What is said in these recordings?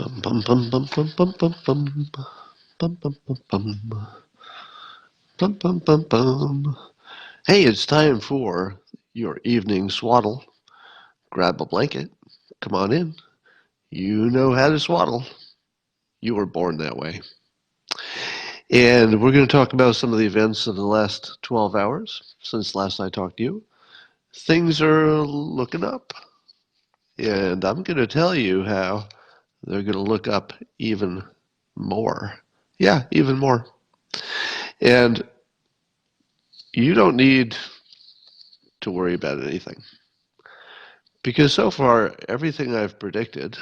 Bum, bum, bum, bum, bum, bum, bum, bum. Bum, bum, bum, bum. Bum, bum, bum, bum. Hey, it's time for your evening swaddle. Grab a blanket. Come on in. You know how to swaddle. You were born that way. And we're going to talk about some of the events of the last 12 hours since last I talked to you. Things are looking up. And I'm going to tell you how they're going to look up even more. Yeah, even more. And you don't need to worry about anything. Because so far, everything I've predicted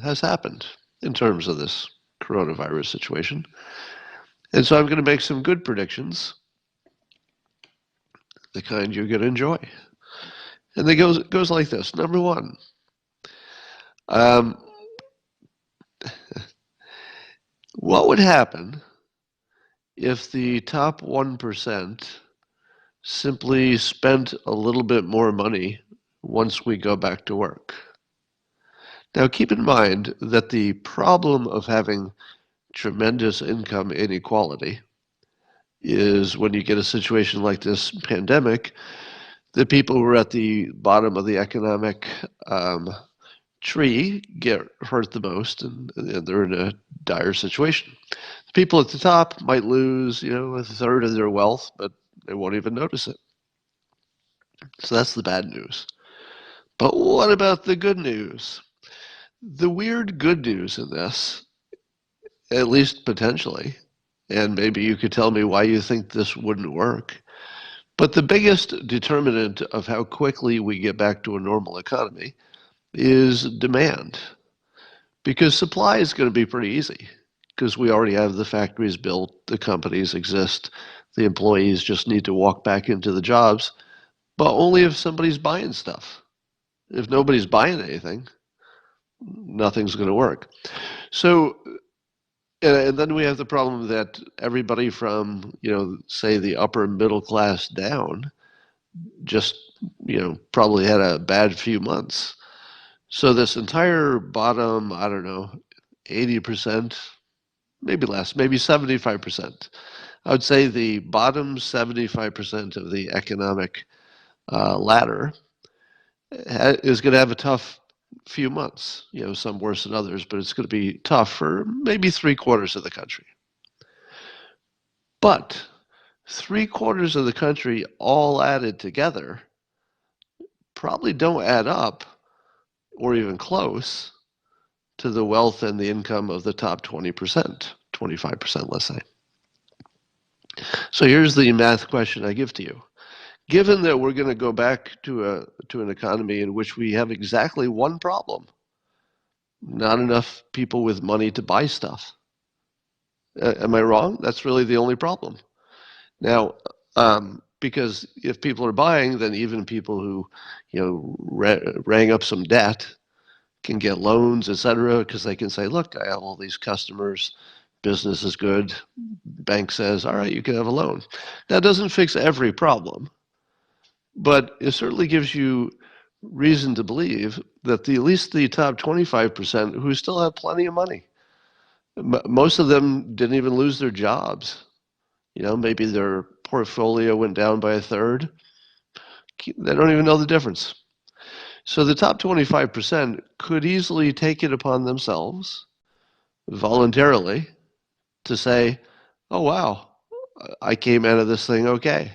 has happened in terms of this coronavirus situation. And so I'm going to make some good predictions, the kind you're going to enjoy. And it goes like this. Number one, um, what would happen if the top 1% simply spent a little bit more money once we go back to work? Now, keep in mind that the problem of having tremendous income inequality is when you get a situation like this pandemic, the people who are at the bottom of the economic tree get hurt the most, and they're in a dire situation. The people at the top might lose, a third of their wealth, but they won't even notice it. So that's the bad news. But what about the good news? The weird good news in this, at least potentially, and maybe you could tell me why you think this wouldn't work, but the biggest determinant of how quickly we get back to a normal economy is demand. Because supply is going to be pretty easy, because we already have the factories built, the companies exist, the employees just need to walk back into the jobs, but only if somebody's buying stuff. If nobody's buying anything, nothing's going to work. So, and then we have the problem that everybody from, say the upper middle class down just, probably had a bad few months. So this entire bottom, I don't know, 80%, maybe less, maybe 75%. I would say the bottom 75% of the economic ladder is going to have a tough few months. Some worse than others, but it's going to be tough for maybe 3/4 of the country. But 3/4 of the country all added together probably don't add up or even close to the wealth and the income of the top 20%, 25%, let's say. So here's the math question I give to you. Given that we're going to go back to an economy in which we have exactly one problem, not enough people with money to buy stuff. Am I wrong? That's really the only problem. Now, because if people are buying, then even people who, rang up some debt can get loans, etc., because they can say, look, I have all these customers, business is good, bank says, all right, you can have a loan. That doesn't fix every problem, but it certainly gives you reason to believe that at least the top 25% who still have plenty of money, most of them didn't even lose their jobs. Maybe their portfolio went down by a third. They don't even know the difference. So the top 25% could easily take it upon themselves voluntarily to say, oh, wow, I came out of this thing okay.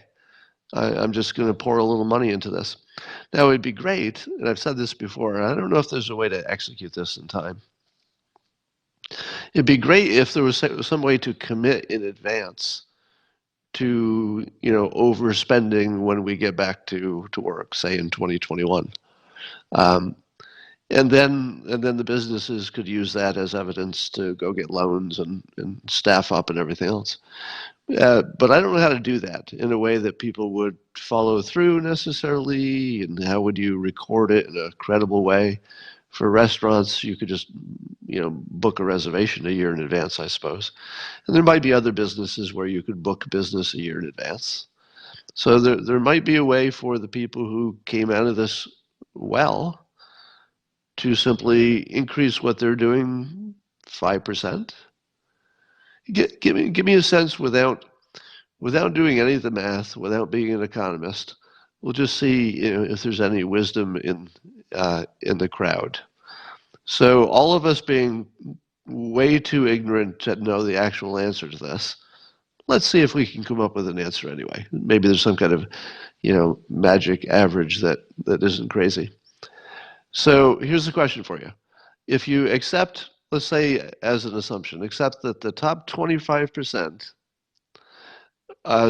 I'm just going to pour a little money into this. Now, it'd be great, and I've said this before, and I don't know if there's a way to execute this in time. It'd be great if there was some way to commit in advance to, overspending when we get back to work, say in 2021. And then the businesses could use that as evidence to go get loans and staff up and everything else. But I don't know how to do that in a way that people would follow through necessarily, and how would you record it in a credible way? For restaurants, you could just, book a reservation a year in advance, I suppose. And there might be other businesses where you could book business a year in advance. So there might be a way for the people who came out of this well to simply increase what they're doing 5%? Give me a sense without doing any of the math, without being an economist. We'll just see if there's any wisdom in the crowd. So all of us being way too ignorant to know the actual answer to this, let's see if we can come up with an answer anyway. Maybe there's some kind of magic average that isn't crazy. So here's the question for you. If you accept, let's say as an assumption, accept that the top 25%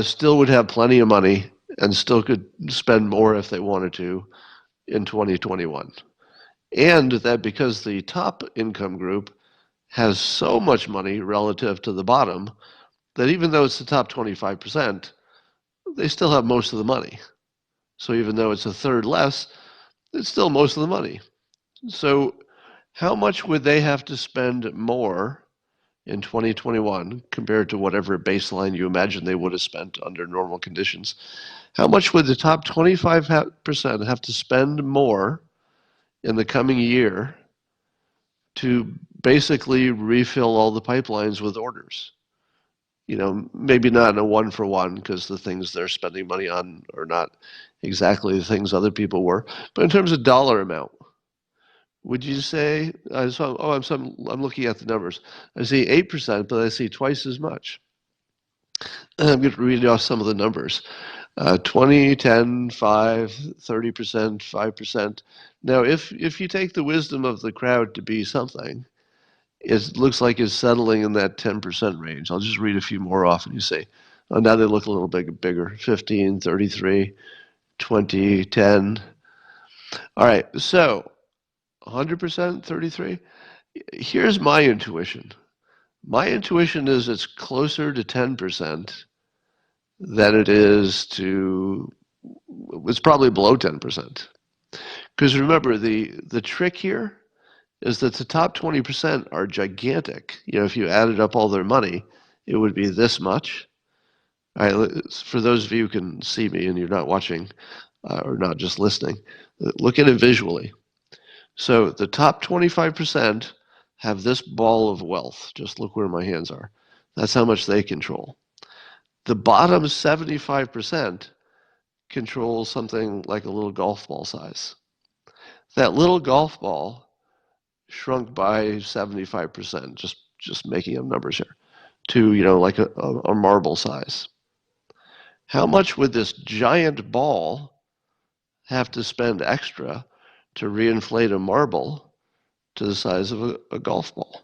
still would have plenty of money and still could spend more if they wanted to in 2021. And that because the top income group has so much money relative to the bottom, that even though it's the top 25%, they still have most of the money. So even though it's a third less, it's still most of the money. So how much would they have to spend more in 2021 compared to whatever baseline you imagine they would have spent under normal conditions? How much would the top 25% have to spend more in the coming year to basically refill all the pipelines with orders? Maybe not in a one-for-one, because the things they're spending money on are not exactly the things other people were. But in terms of dollar amount, would you say, I'm looking at the numbers. I see 8%, but I see twice as much. I'm going to read off some of the numbers. 20, 10, 5, 30%, 5%. Now, if you take the wisdom of the crowd to be something, it looks like it's settling in that 10% range. I'll just read a few more off and you say, oh, now they look a little bit bigger. 15, 33, 20, 10. All right, so 100%, 33. Here's my intuition. My intuition is it's closer to 10% than it is to, it's probably below 10%. Because remember, the trick here is that the top 20% are gigantic. If you added up all their money, it would be this much. All right, for those of you who can see me and you're not watching or not just listening, look at it visually. So the top 25% have this ball of wealth. Just look where my hands are. That's how much they control. The bottom 75% control something like a little golf ball size. That little golf ball shrunk by 75%, just making up numbers here, to like a marble size. How much would this giant ball have to spend extra to reinflate a marble to the size of a golf ball?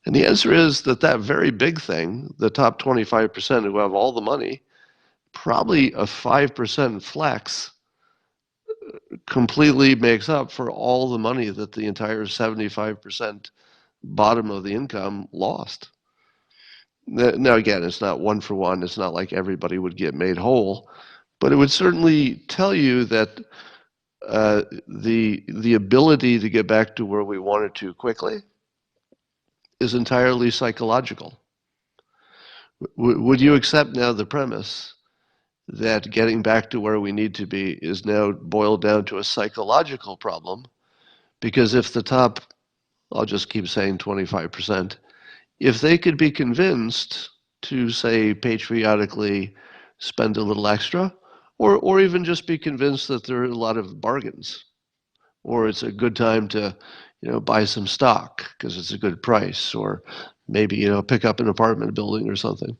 And the answer is that very big thing, the top 25% who have all the money, probably a 5% flex completely makes up for all the money that the entire 75% bottom of the income lost. Now, again, it's not one for one. It's not like everybody would get made whole, but it would certainly tell you that the ability to get back to where we wanted to quickly is entirely psychological. Would you accept now the premise that getting back to where we need to be is now boiled down to a psychological problem? Because if the top, I'll just keep saying 25%, if they could be convinced to, say, patriotically spend a little extra, or even just be convinced that there are a lot of bargains, or it's a good time to buy some stock because it's a good price, or maybe pick up an apartment building or something.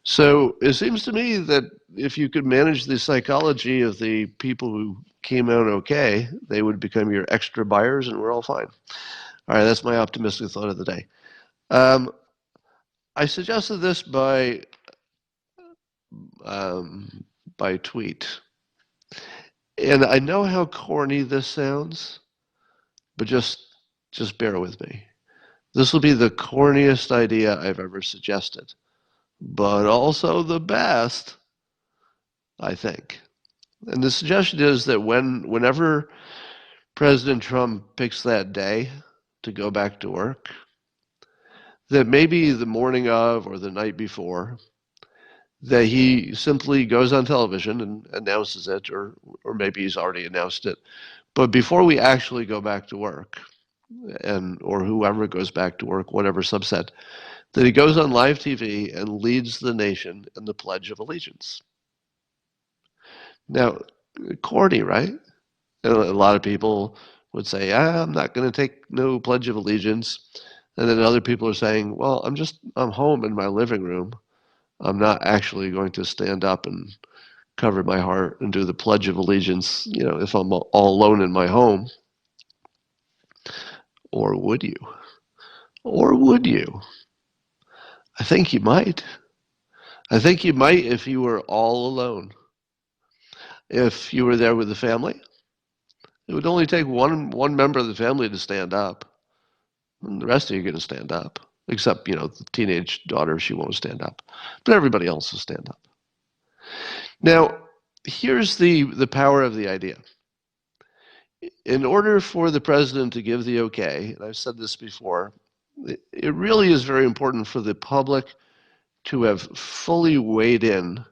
So it seems to me that if you could manage the psychology of the people who came out okay, they would become your extra buyers, and we're all fine. All right, that's my optimistic thought of the day. I suggested this by tweet, and I know how corny this sounds, but just bear with me. This will be the corniest idea I've ever suggested, but also the best, I think. And the suggestion is that whenever President Trump picks that day to go back to work, that maybe the morning of or the night before, that he simply goes on television and announces it, or maybe he's already announced it, But before we actually go back to work, or whoever goes back to work, whatever subset, that he goes on live TV and leads the nation in the Pledge of Allegiance. Now, corny, right? And a lot of people would say, I'm not going to take no Pledge of Allegiance. And then other people are saying, well, I'm home in my living room. I'm not actually going to stand up and cover my heart and do the Pledge of Allegiance, if I'm all alone in my home. Or would you? Or would you? I think you might. I think you might if you were all alone. If you were there with the family, it would only take one member of the family to stand up. And the rest of you are going to stand up. Except, the teenage daughter, she won't stand up. But everybody else will stand up. Now, here's the power of the idea. In order for the president to give the okay, and I've said this before, it really is very important for the public to have fully weighed in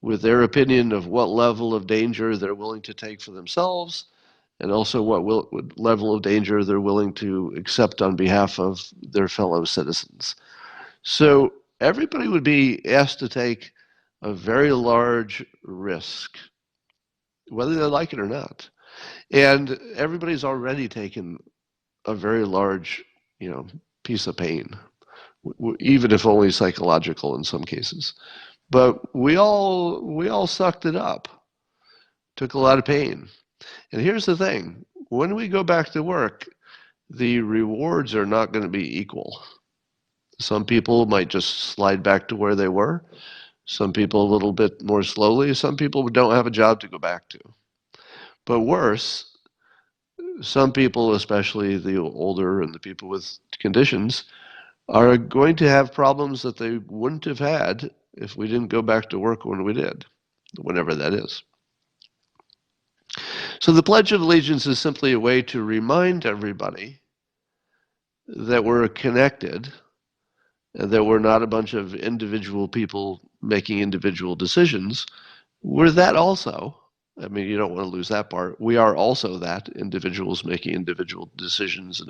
with their opinion of what level of danger they're willing to take for themselves, and also what level of danger they're willing to accept on behalf of their fellow citizens. So everybody would be asked to take a very large risk, whether they like it or not. And everybody's already taken a very large, piece of pain, even if only psychological in some cases. But we all sucked it up, took a lot of pain. And here's the thing: when we go back to work, the rewards are not going to be equal. Some people might just slide back to where they were. Some people a little bit more slowly. Some people don't have a job to go back to. But worse, some people, especially the older and the people with conditions, are going to have problems that they wouldn't have had if we didn't go back to work when we did, whenever that is. So the Pledge of Allegiance is simply a way to remind everybody that we're connected and that we're not a bunch of individual people making individual decisions. We're that also. I mean, you don't want to lose that part. We are also that, individuals making individual decisions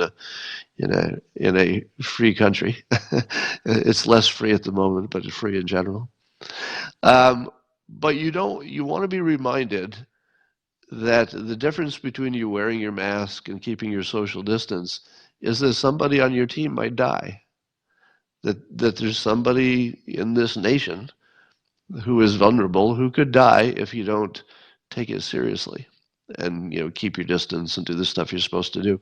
in a free country. It's less free at the moment, but it's free in general. But you want to be reminded that the difference between you wearing your mask and keeping your social distance is that somebody on your team might die. That there's somebody in this nation who is vulnerable, who could die if you don't take it seriously and keep your distance and do the stuff you're supposed to do.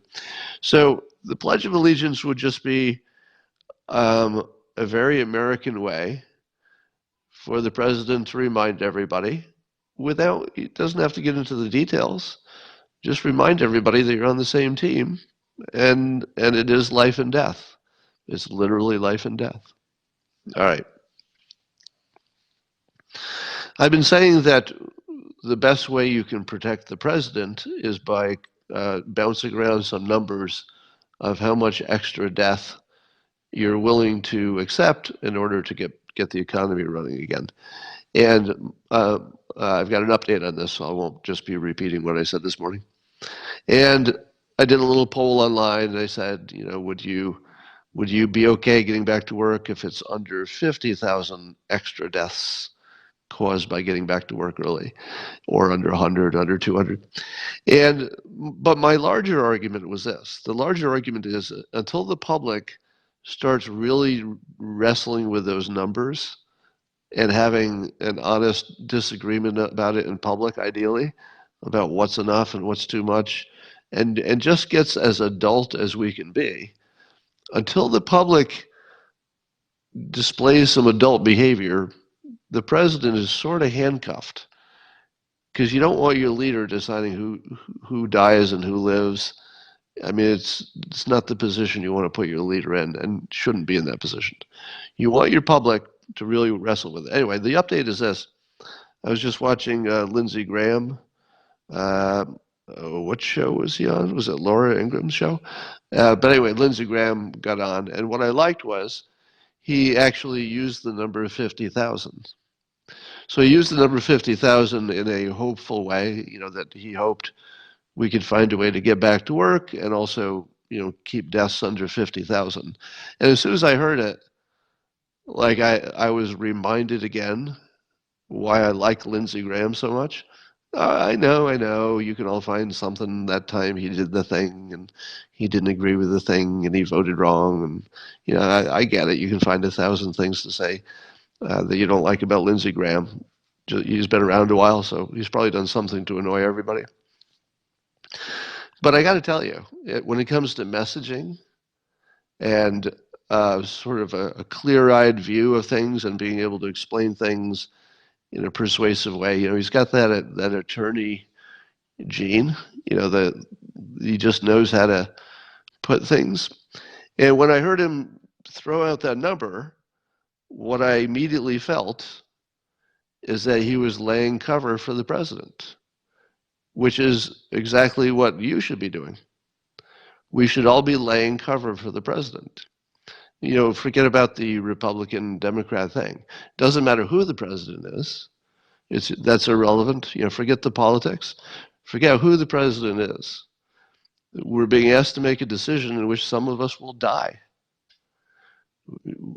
So the Pledge of Allegiance would just be a very American way for the president to remind everybody, it doesn't have to get into the details, just remind everybody that you're on the same team, and it is life and death. It's literally life and death. All right. I've been saying that the best way you can protect the president is by bouncing around some numbers of how much extra death you're willing to accept in order to get the economy running again. And I've got an update on this, so I won't just be repeating what I said this morning. And I did a little poll online, and I said, would you be okay getting back to work if it's under 50,000 extra deaths caused by getting back to work early, or under 100, under 200? But my larger argument was this. The larger argument is, until the public starts really wrestling with those numbers and having an honest disagreement about it in public, ideally, about what's enough and what's too much, and just gets as adult as we can be, until the public displays some adult behavior, the president is sort of handcuffed, because you don't want your leader deciding who dies and who lives. I mean, it's not the position you want to put your leader in, and shouldn't be in that position. You want your public to really wrestle with it. Anyway, the update is this. I was just watching Lindsey Graham. What show was he on? Was it Laura Ingram's show? But anyway, Lindsey Graham got on, and what I liked was he actually used the number 50,000. So he used the number 50,000 in a hopeful way, that he hoped we could find a way to get back to work and also, keep deaths under 50,000. And as soon as I heard it, like I was reminded again why I like Lindsey Graham so much. I know. You can all find something that time he did the thing and he didn't agree with the thing and he voted wrong. And, I get it. You can find 1,000 things to say that you don't like about Lindsey Graham. He's been around a while, so he's probably done something to annoy everybody. But I got to tell you, when it comes to messaging and sort of a clear-eyed view of things and being able to explain things in a persuasive way, he's got that attorney gene. He just knows how to put things. And when I heard him throw out that number, what I immediately felt is that he was laying cover for the president, which is exactly what you should be doing. We should all be laying cover for the president. Forget about the Republican Democrat thing. Doesn't matter who the president is. That's irrelevant. Forget the politics. Forget who the president is. We're being asked to make a decision in which some of us will die.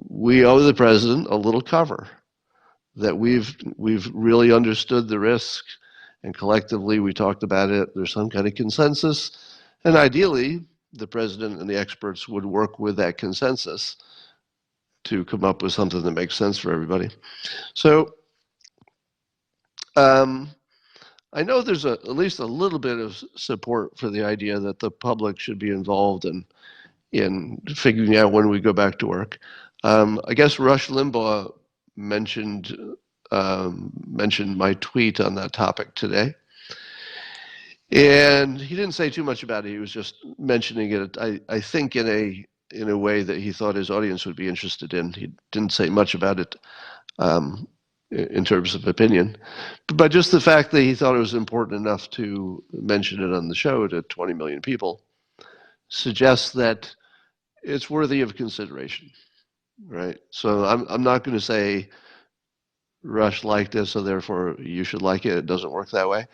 We owe the president a little cover that we've really understood the risk, and collectively we talked about it. There's some kind of consensus, and ideally the president and the experts would work with that consensus to come up with something that makes sense for everybody. So I know there's at least a little bit of support for the idea that the public should be involved in figuring out when we go back to work. I guess Rush Limbaugh mentioned my tweet on that topic today. And he didn't say too much about it. He was just mentioning it, I think, in a way that he thought his audience would be interested in. He didn't say much about it in terms of opinion. But just the fact that he thought it was important enough to mention it on the show to 20 million people suggests that it's worthy of consideration, right? So I'm not going to say Rush liked it, so therefore you should like it. It doesn't work that way.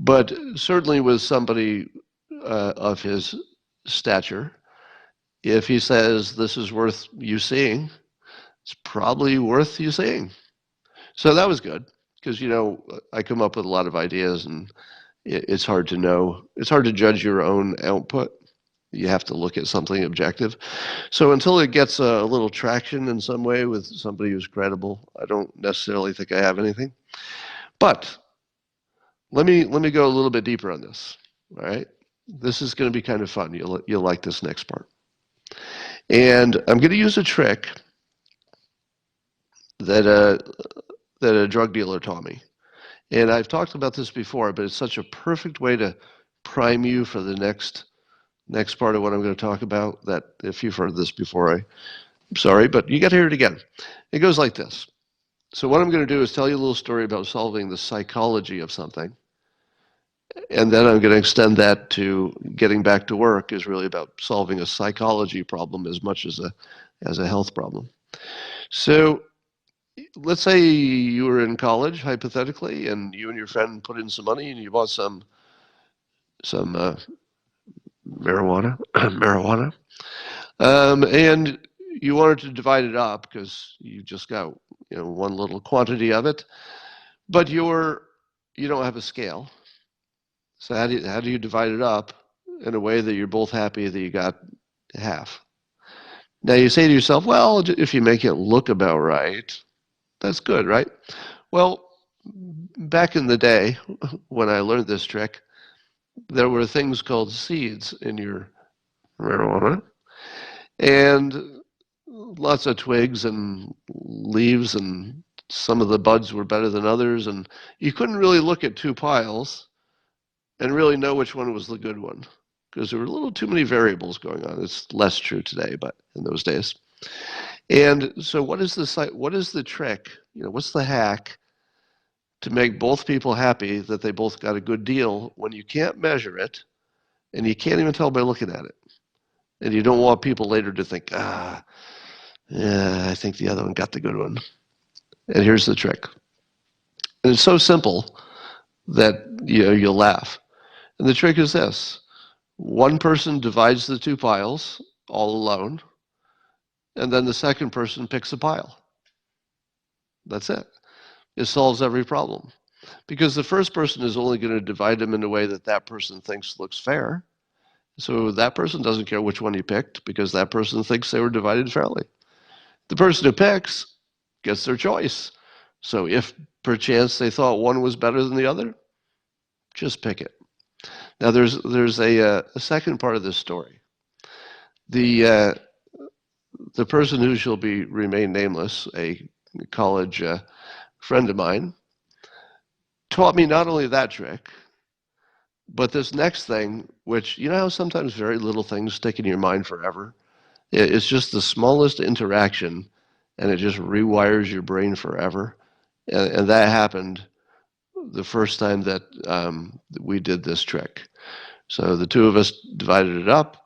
But certainly with somebody of his stature, if he says this is worth you seeing, it's probably worth you seeing. So that was good because, I come up with a lot of ideas and it's hard to know. It's hard to judge your own output. You have to look at something objective. So until it gets a little traction in some way with somebody who's credible, I don't necessarily think I have anything. But let me go a little bit deeper on this. All right, this is going to be kind of fun. You'll like this next part. And I'm going to use a trick that a drug dealer taught me. And I've talked about this before, but it's such a perfect way to prime you for the next part of what I'm going to talk about that if you've heard this before, I'm sorry, but you got to hear it again. It goes like this. So what I'm going to do is tell you a little story about solving the psychology of something. And then I'm going to extend that to getting back to work is really about solving a psychology problem as much as a health problem. So let's say you were in college, hypothetically, and you and your friend put in some money and you bought some marijuana, and you wanted to divide it up because you just got one little quantity of it, but you don't have a scale. So how do you divide it up in a way that you're both happy that you got half? Now you say to yourself, well, if you make it look about right, that's good, right? Well, back in the day when I learned this trick, there were things called seeds in your marijuana, and lots of twigs and leaves, and some of the buds were better than others, and you couldn't really look at two piles and really know which one was the good one because there were a little too many variables going on. It's less true today, but in those days. And so what is the trick? What's the hack to make both people happy that they both got a good deal when you can't measure it and you can't even tell by looking at it? And you don't want people later to think, yeah, I think the other one got the good one. And here's the trick. And it's so simple that you'll laugh. And the trick is this. One person divides the two piles all alone, and then the second person picks a pile. That's it. It solves every problem. Because the first person is only going to divide them in a way that that person thinks looks fair. So that person doesn't care which one he picked because that person thinks they were divided fairly. The person who picks gets their choice. So if perchance they thought one was better than the other, just pick it. Now there's a second part of this story. The the person who shall be remain nameless, a college friend of mine, taught me not only that trick, but this next thing, which you know how sometimes very little things stick in your mind forever. It's just the smallest interaction, and it just rewires your brain forever. And that happened the first time that we did this trick. So the two of us divided it up,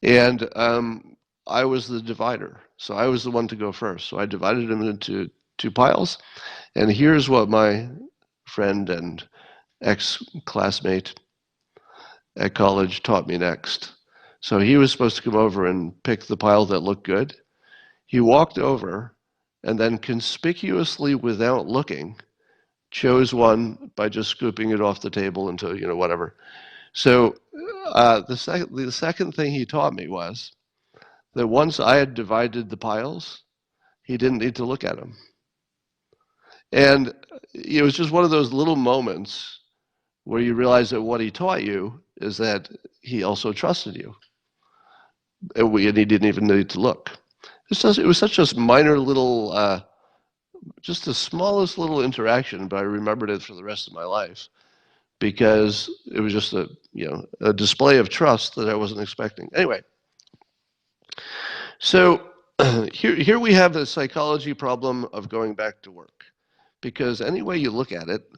and I was the divider. So I was the one to go first. So I divided them into two piles, and here's what my friend and ex-classmate at college taught me next. So he was supposed to come over and pick the pile that looked good. He walked over and then conspicuously, without looking, chose one by just scooping it off the table into, whatever. So the second thing he taught me was that once I had divided the piles, he didn't need to look at them. And it was just one of those little moments where you realize that what he taught you is that he also trusted you. And he didn't even need to look. It was such a minor little, just the smallest little interaction, but I remembered it for the rest of my life because it was just a display of trust that I wasn't expecting. Anyway, so here we have the psychology problem of going back to work, because any way you look at it,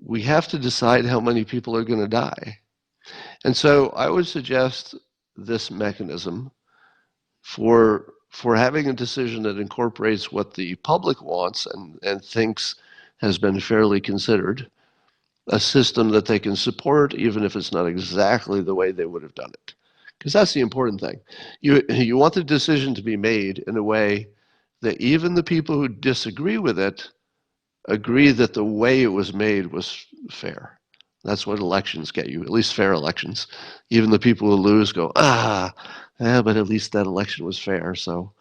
we have to decide how many people are going to die. And so I would suggest this mechanism for having a decision that incorporates what the public wants and thinks has been fairly considered, a system that they can support, even if it's not exactly the way they would have done it. Because that's the important thing. You want the decision to be made in a way that even the people who disagree with it agree that the way it was made was fair. That's what elections get you, at least fair elections. Even the people who lose go, but at least that election was fair, so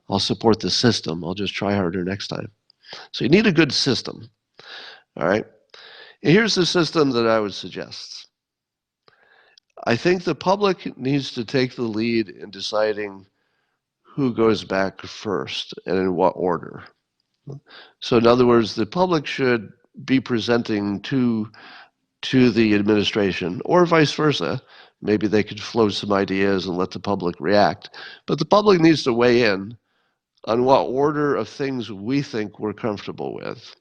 I'll support the system. I'll just try harder next time. So you need a good system, all right? And here's the system that I would suggest. I think the public needs to take the lead in deciding who goes back first and in what order. So in other words, the public should be presenting to the administration, or vice versa. Maybe they could float some ideas and let the public react. But the public needs to weigh in on what order of things we think we're comfortable with.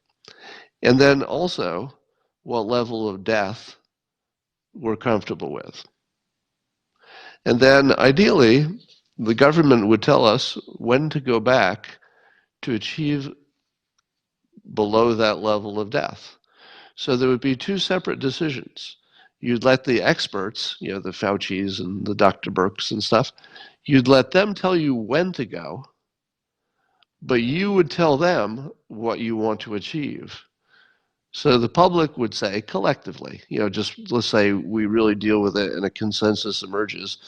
And then also what level of death we're comfortable with. And then ideally, the government would tell us when to go back to achieve below that level of death. So there would be two separate decisions. You'd let the experts, the Faucis and the Dr. Birx and stuff, you'd let them tell you when to go, but you would tell them what you want to achieve. So the public would say collectively, just let's say we really deal with it and a consensus emerges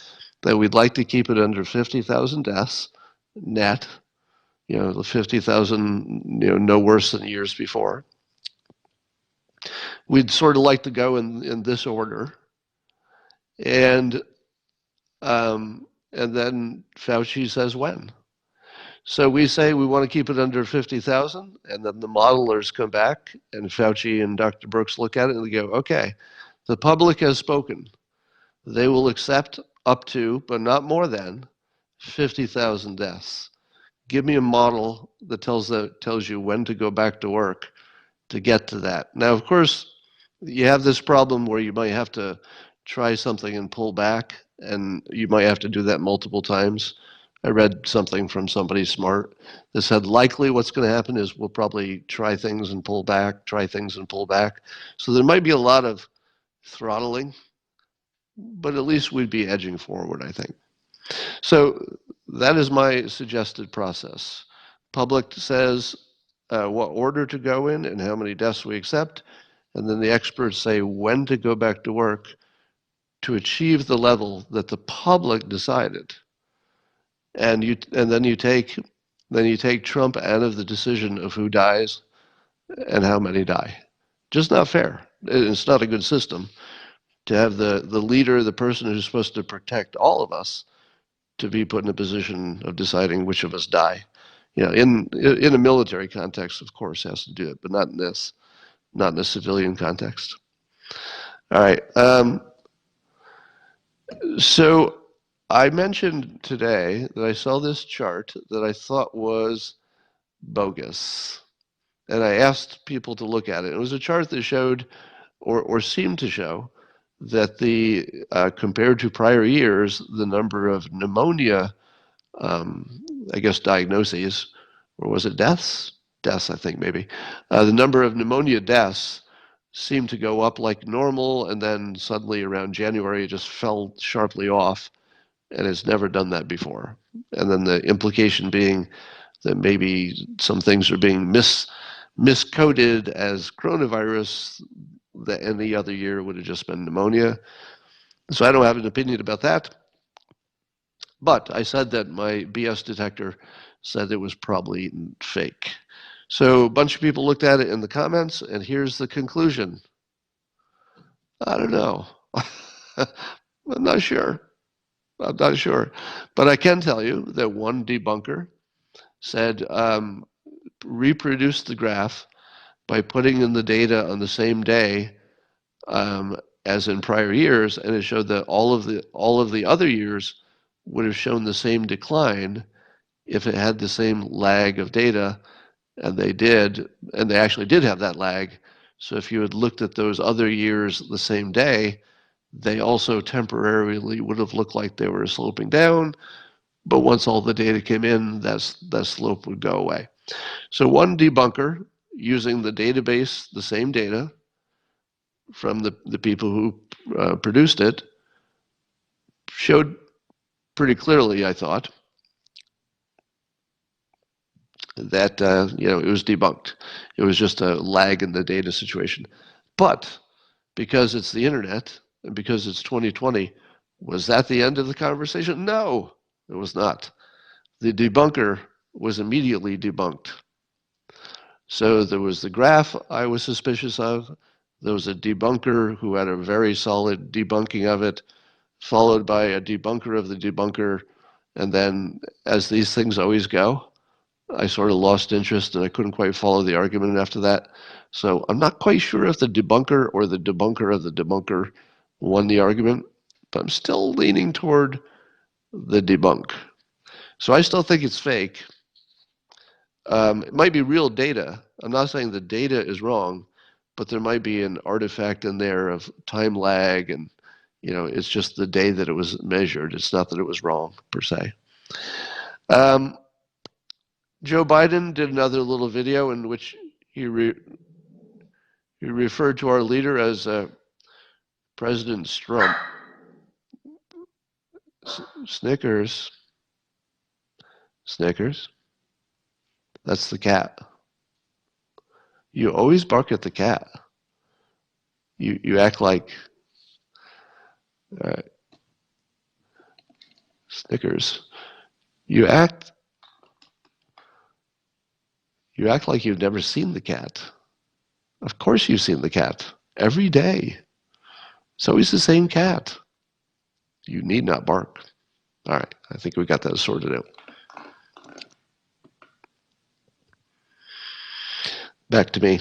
that we'd like to keep it under 50,000 deaths net, the 50,000, no worse than years before. We'd sort of like to go in this order. And then Fauci says when. So we say we want to keep it under 50,000, and then the modelers come back, and Fauci and Dr. Birx look at it and they go, okay, the public has spoken. They will accept up to, but not more than, 50,000 deaths. Give me a model that tells you when to go back to work to get to that. Now, of course, you have this problem where you might have to try something and pull back, and you might have to do that multiple times. I read something from somebody smart that said likely what's going to happen is we'll probably try things and pull back, try things and pull back. So there might be a lot of throttling but at least we'd be edging forward, I think. So that is my suggested process. Public says what order to go in and how many deaths we accept, and then the experts say when to go back to work to achieve the level that the public decided. And then you take Trump out of the decision of who dies and how many die. Just not fair. It's not a good system to have the leader, the person who's supposed to protect all of us, to be put in a position of deciding which of us die. In a military context, of course, has to do it, but not in a civilian context. All right. So I mentioned today that I saw this chart that I thought was bogus. And I asked people to look at it. It was a chart that showed, or seemed to show, that compared to prior years, the number of pneumonia, I guess, diagnoses, or was it deaths? Deaths, I think, maybe. The number of pneumonia deaths seemed to go up like normal, and then suddenly around January, it just fell sharply off, and it's never done that before. And then the implication being that maybe some things are being miscoded as coronavirus, that any other year would have just been pneumonia. So I don't have an opinion about that. But I said that my BS detector said it was probably fake. So a bunch of people looked at it in the comments, and here's the conclusion. I don't know. I'm not sure. But I can tell you that one debunker said reproduce the graph by putting in the data on the same day as in prior years, and it showed that all of the other years would have shown the same decline if it had the same lag of data, and they actually did have that lag. So if you had looked at those other years the same day, they also temporarily would have looked like they were sloping down, but once all the data came in, that slope would go away. So one debunker, using the database, the same data from the people who produced it, showed pretty clearly, I thought, that it was debunked. It was just a lag in the data situation. But because it's the internet and because it's 2020, was that the end of the conversation? No, it was not. The debunker was immediately debunked. So there was the graph I was suspicious of. There was a debunker who had a very solid debunking of it, followed by a debunker of the debunker. And then, as these things always go, I sort of lost interest and I couldn't quite follow the argument after that. So I'm not quite sure if the debunker or the debunker of the debunker won the argument, but I'm still leaning toward the debunk. So I still think it's fake. It might be real data. I'm not saying the data is wrong, but there might be an artifact in there of time lag, and it's just the day that it was measured. It's not that it was wrong per se. Joe Biden did another little video in which he referred to our leader as President Trump. Snickers. Snickers. That's the cat. You always bark at the cat. You act like Snickers. You act like you've never seen the cat. Of course you've seen the cat. Every day. It's always the same cat. You need not bark. All right, I think we got that sorted out. Back to me.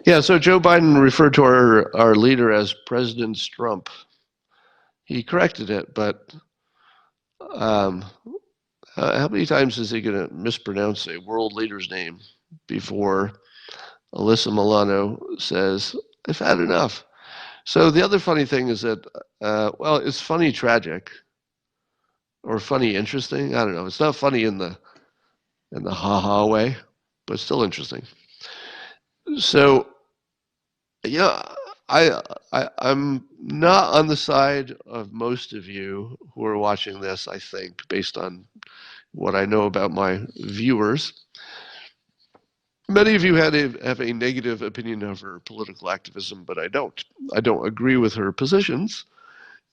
Yeah, so Joe Biden referred to our leader as President Trump. He corrected it, but how many times is he going to mispronounce a world leader's name before Alyssa Milano says, I've had enough? So the other funny thing is that, it's funny tragic or funny interesting. I don't know. It's not funny in the ha-ha way, but it's still interesting. So, I'm not on the side of most of you who are watching this, I think, based on what I know about my viewers. Many of you have a negative opinion of her political activism, but I don't. I don't agree with her positions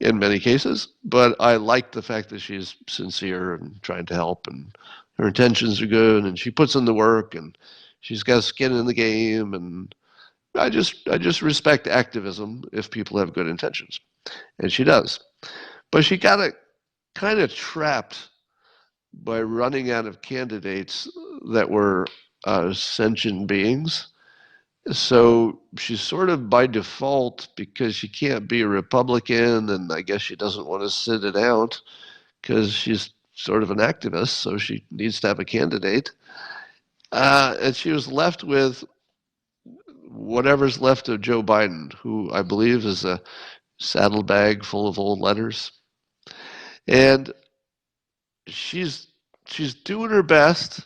in many cases, but I like the fact that she's sincere and trying to help, and her intentions are good, and she puts in the work, and she's got skin in the game, and I just respect activism if people have good intentions, and she does. But she got it kind of trapped by running out of candidates that were sentient beings. So she's sort of by default, because she can't be a Republican, and I guess she doesn't want to sit it out because she's sort of an activist, so she needs to have a candidate. And she was left with whatever's left of Joe Biden, who I believe is a saddlebag full of old letters. And she's she's doing her best.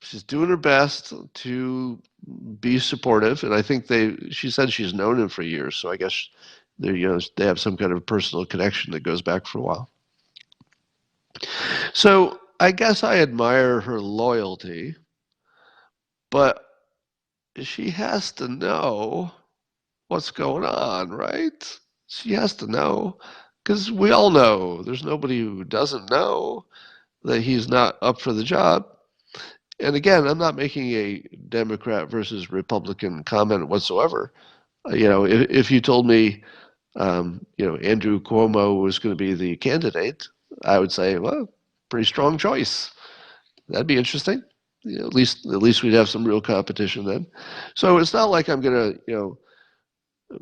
She's doing her best to be supportive, and I think she said she's known him for years, so I guess they have some kind of personal connection that goes back for a while. So I guess I admire her loyalty, but she has to know what's going on, right? She has to know, because we all know. There's nobody who doesn't know that he's not up for the job. And again, I'm not making a Democrat versus Republican comment whatsoever. If you told me, Andrew Cuomo was going to be the candidate, I would say, well, pretty strong choice. That'd be interesting. At least we'd have some real competition then. So it's not like I'm going to,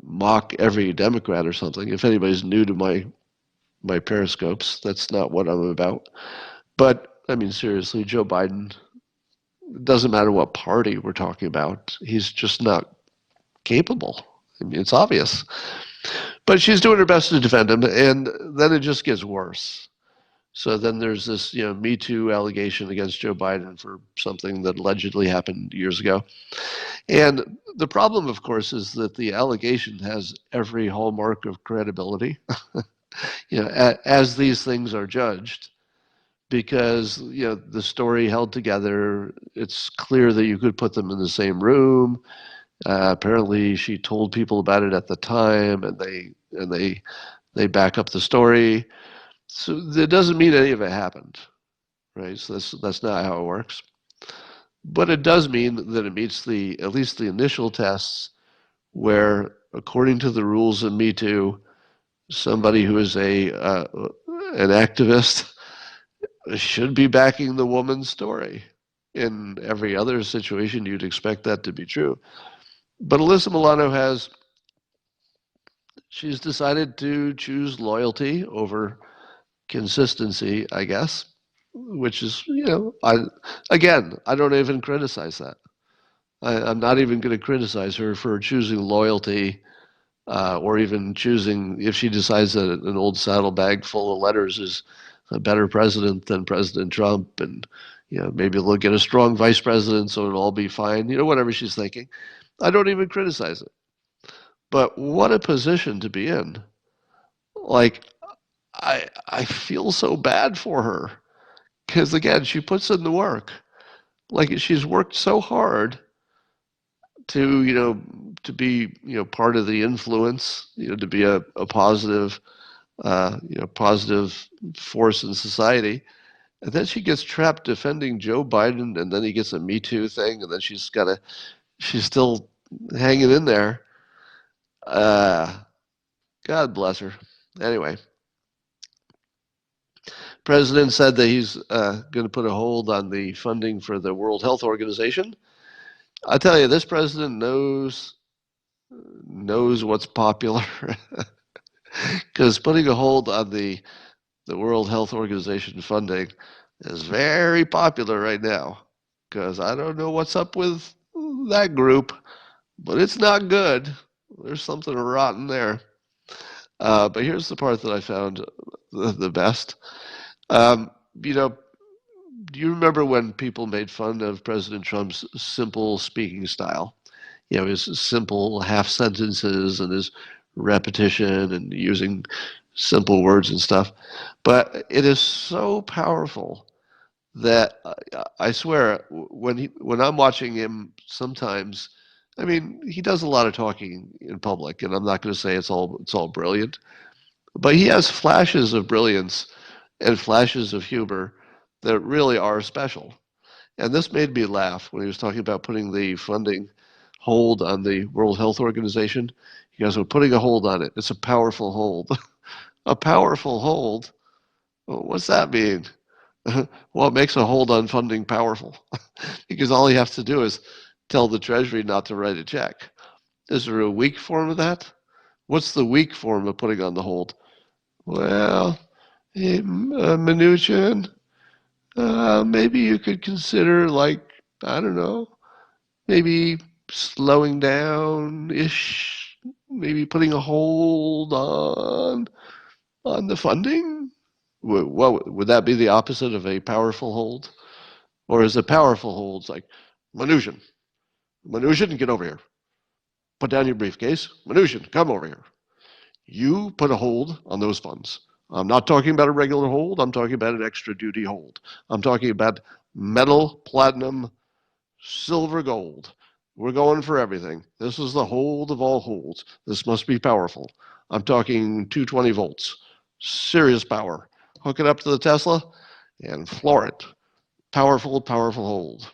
mock every Democrat or something. If anybody's new to my periscopes, that's not what I'm about. But I mean, seriously, Joe Biden, it doesn't matter what party we're talking about. He's just not capable. I mean, it's obvious. But she's doing her best to defend him, and then it just gets worse. So then there's this, Me Too allegation against Joe Biden for something that allegedly happened years ago. And the problem, of course, is that the allegation has every hallmark of credibility, as these things are judged, because the story held together. It's clear that you could put them in the same room. Apparently, she told people about it at the time, and they back up the story. So that doesn't mean any of it happened, right? So that's not how it works. But it does mean that it meets at least the initial tests, where, according to the rules of Me Too, somebody who is an activist should be backing the woman's story. In every other situation, you'd expect that to be true. But Alyssa Milano she's decided to choose loyalty over consistency, I guess, which is, I don't even criticize that. I'm not even going to criticize her for choosing loyalty, or even choosing, if she decides that an old saddlebag full of letters is a better president than President Trump, and maybe they'll get a strong vice president, so it'll all be fine. Whatever she's thinking, I don't even criticize it. But what a position to be in! Like, I feel so bad for her, because again, she puts in the work. Like, she's worked so hard to be part of the influence, to be a positive positive force in society. And then she gets trapped defending Joe Biden, and then he gets a Me Too thing, and then she's still hanging in there. God bless her. Anyway, President said that he's going to put a hold on the funding for the World Health Organization. I tell you, this president knows what's popular, because putting a hold on the World Health Organization funding is very popular right now. Because I don't know what's up with that group, but it's not good. There's something rotten there. But here's the part that I found the best. Um, you know, do you remember when people made fun of President Trump's simple speaking style? his simple half sentences and his repetition and using simple words and stuff. But it is so powerful that I swear when I'm watching him sometimes, I mean, he does a lot of talking in public, and I'm not going to say it's all brilliant, but he has flashes of brilliance and flashes of humor that really are special. And this made me laugh when he was talking about putting the funding hold on the World Health Organization. He goes, "We're putting a hold on it. It's a powerful hold." A powerful hold? Well, what's that mean? Well, it makes a hold on funding powerful because all you have to do is tell the Treasury not to write a check. Is there a weak form of that? What's the weak form of putting on the hold? Well, Mnuchin, maybe you could consider, like, I don't know, maybe slowing down ish, maybe putting a hold on the funding. What would that be, the opposite of a powerful hold? Or is a powerful hold like, Mnuchin, get over here. Put down your briefcase. Mnuchin, come over here. You put a hold on those funds. I'm not talking about a regular hold. I'm talking about an extra duty hold. I'm talking about metal, platinum, silver, gold. We're going for everything. This is the hold of all holds. This must be powerful. I'm talking 220 volts. Serious power. Hook it up to the Tesla and floor it. Powerful, powerful hold.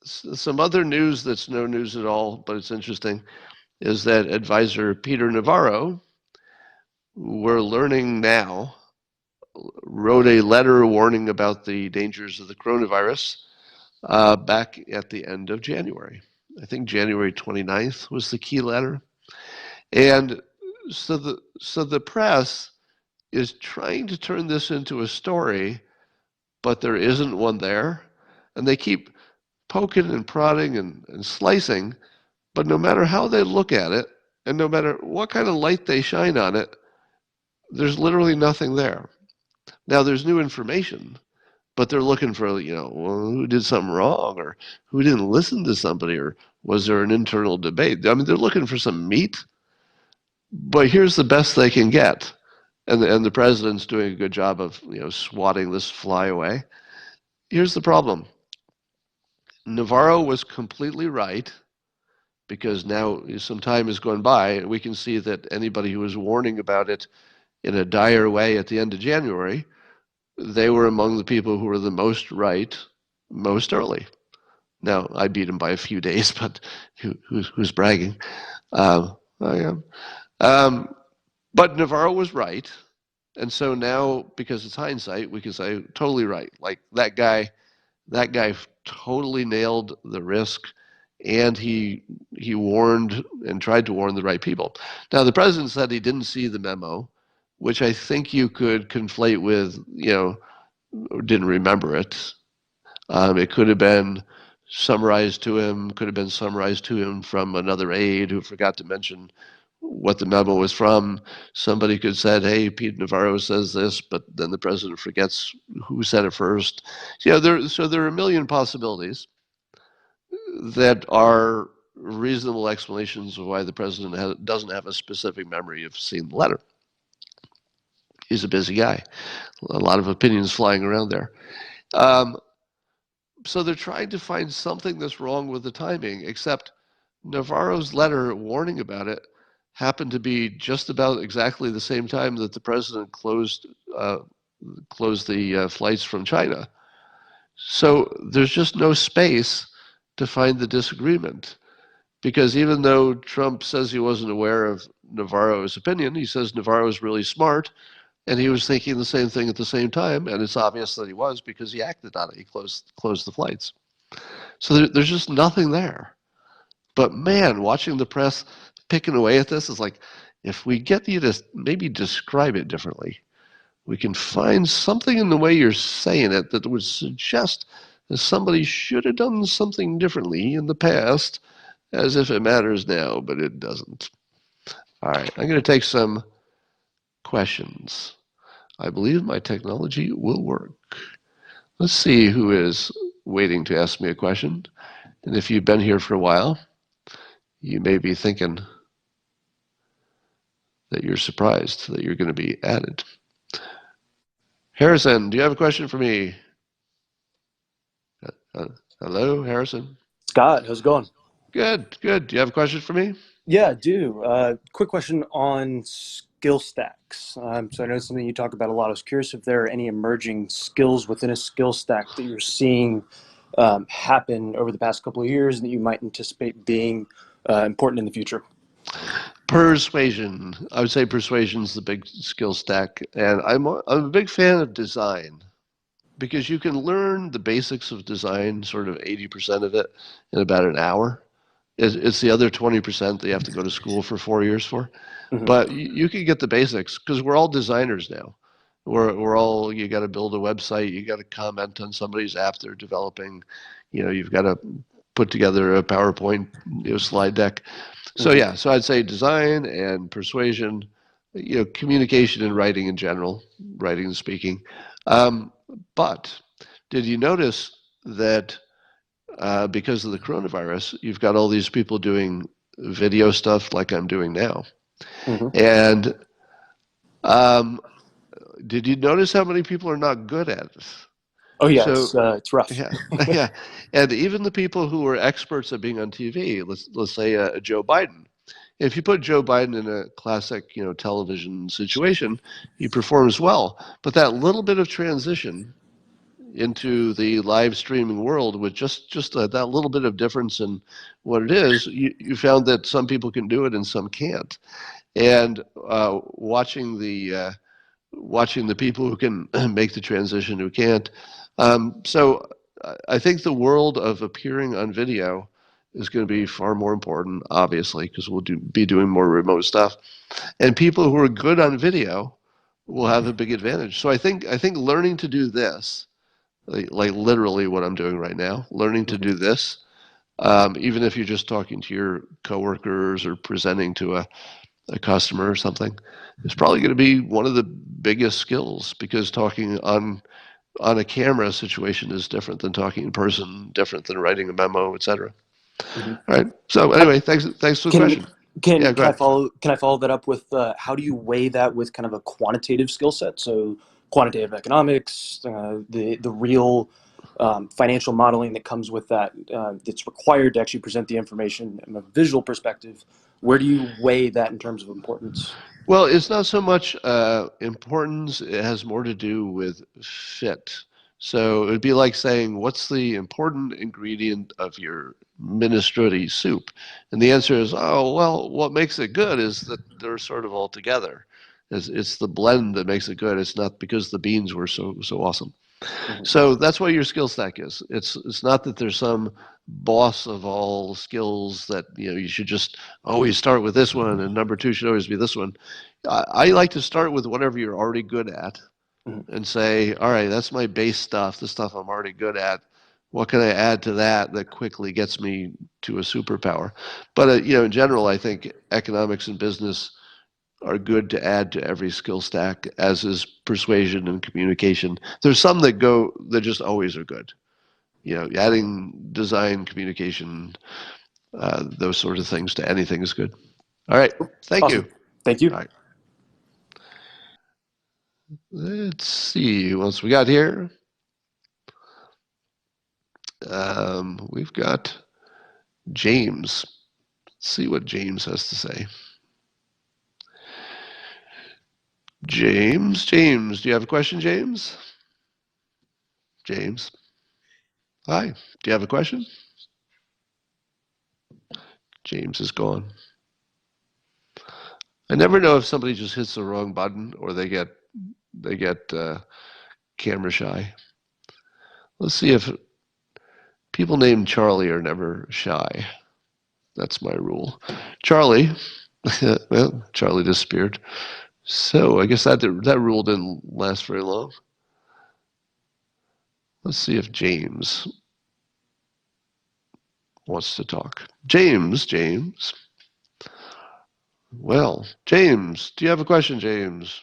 Some other news that's no news at all, but it's interesting, is that advisor Peter Navarro, we're learning now, wrote a letter warning about the dangers of the coronavirus back at the end of January. I think January 29th was the key letter. And so the press is trying to turn this into a story, but there isn't one there. And they keep poking and prodding and slicing, but no matter how they look at it, and no matter what kind of light they shine on it, there's literally nothing there. Now, there's new information, but they're looking for, well, who did something wrong, or who didn't listen to somebody, or was there an internal debate? I mean, they're looking for some meat, but here's the best they can get. And the president's doing a good job of, swatting this fly away. Here's the problem. Navarro was completely right, because now some time has gone by, and we can see that anybody who was warning about it in a dire way at the end of January, they were among the people who were the most right most early. Now, I beat him by a few days, but who's bragging? I am. But Navarro was right. And so now, because it's hindsight, we can say totally right. Like that guy totally nailed the risk, and he warned and tried to warn the right people. Now, the president said he didn't see the memo, which I think you could conflate with, didn't remember it. It could have been summarized to him, from another aide who forgot to mention what the memo was from. Somebody could have said, hey, Pete Navarro says this, but then the president forgets who said it first. So there are a million possibilities that are reasonable explanations of why the president doesn't have a specific memory of seeing the letter. He's a busy guy. A lot of opinions flying around there. So they're trying to find something that's wrong with the timing, except Navarro's letter warning about it happened to be just about exactly the same time that the president closed the flights from China. So there's just no space to find the disagreement, because even though Trump says he wasn't aware of Navarro's opinion, he says Navarro is really smart, and he was thinking the same thing at the same time, and it's obvious that he was because he acted on it. He closed the flights. So there's just nothing there. But man, watching the press picking away at this is like, if we get you to maybe describe it differently, we can find something in the way you're saying it that would suggest that somebody should have done something differently in the past, as if it matters now, but it doesn't. All right, I'm going to take some questions. I believe my technology will work. Let's see who is waiting to ask me a question. And if you've been here for a while, you may be thinking that you're surprised that you're going to be added. Harrison, do you have a question for me? Hello, Harrison. Scott, how's it going? Good, good. Do you have a question for me? Yeah, I do. Quick question on skill stacks. So I know it's something you talk about a lot. I was curious if there are any emerging skills within a skill stack that you're seeing happen over the past couple of years that you might anticipate being important in the future. Persuasion. I would say persuasion is the big skill stack, and I'm a big fan of design because you can learn the basics of design, sort of 80% of it, in about an hour. It's the other 20% that you have to go to school for 4 years for. Hmm. But you can get the basics because we're all designers now. We're all, you got to build a website, you got to comment on somebody's app they're developing, you've got to put together a PowerPoint slide deck. So Hmm. yeah, so I'd say design and persuasion, communication and writing in general, writing and speaking. Um, but did you notice that because of the coronavirus, you've got all these people doing video stuff like I'm doing now? Hmm. And um, did you notice how many people are not good at it? Oh yeah, So it's rough. yeah, yeah, and even the people who are experts at being on TV, let's say Joe Biden. If you put Joe Biden in a classic, television situation, he performs well. But that little bit of transition into the live streaming world with just that little bit of difference in what it is, you found that some people can do it and some can't. And watching the people who can make the transition who can't. So I think the world of appearing on video is going to be far more important, obviously, because be doing more remote stuff. And people who are good on video will have a big advantage. So I think learning to do this, like literally what I'm doing right now, learning to Hmm. do this, even if you're just talking to your coworkers or presenting to a customer or something, is probably going to be one of the biggest skills because talking on a camera situation is different than talking in person, different than writing a memo, etc. Hmm. All right. So anyway, thanks for the Can question. can Yeah, go can I ahead. follow that up with how do you weigh that with kind of a quantitative skill set? So quantitative economics, the real financial modeling that comes with that that's required to actually present the information from a visual perspective. Where do you weigh that in terms of importance? Well, it's not so much importance, it has more to do with fit. So it would be like saying, what's the important ingredient of your minestrone soup? And the answer is, oh, well, what makes it good is that they're sort of all together. It's the blend that makes it good. It's not because the beans were so awesome. Hmm. So that's what your skill stack is. It's not that there's some boss of all skills that you should just always start with this one and number two should always be this one. I like to start with whatever you're already good at Hmm. and say, all right, that's my base stuff, the stuff I'm already good at. What can I add to that that quickly gets me to a superpower? But in general, I think economics and business are good to add to every skill stack, as is persuasion and communication. There's some that just always are good. Adding design, communication, those sort of things to anything is good. All right. Thank you. Awesome. Thank you. All right. Let's see what else we got here. We've got James. Let's see what James has to say. James, do you have a question, James? James, hi. Do you have a question? James is gone. I never know if somebody just hits the wrong button or they get camera shy. Let's see if people named Charlie are never shy. That's my rule. Charlie, well, Charlie disappeared. So I guess that rule didn't last very long. Let's see if James wants to talk. James. Well, James, do you have a question, James?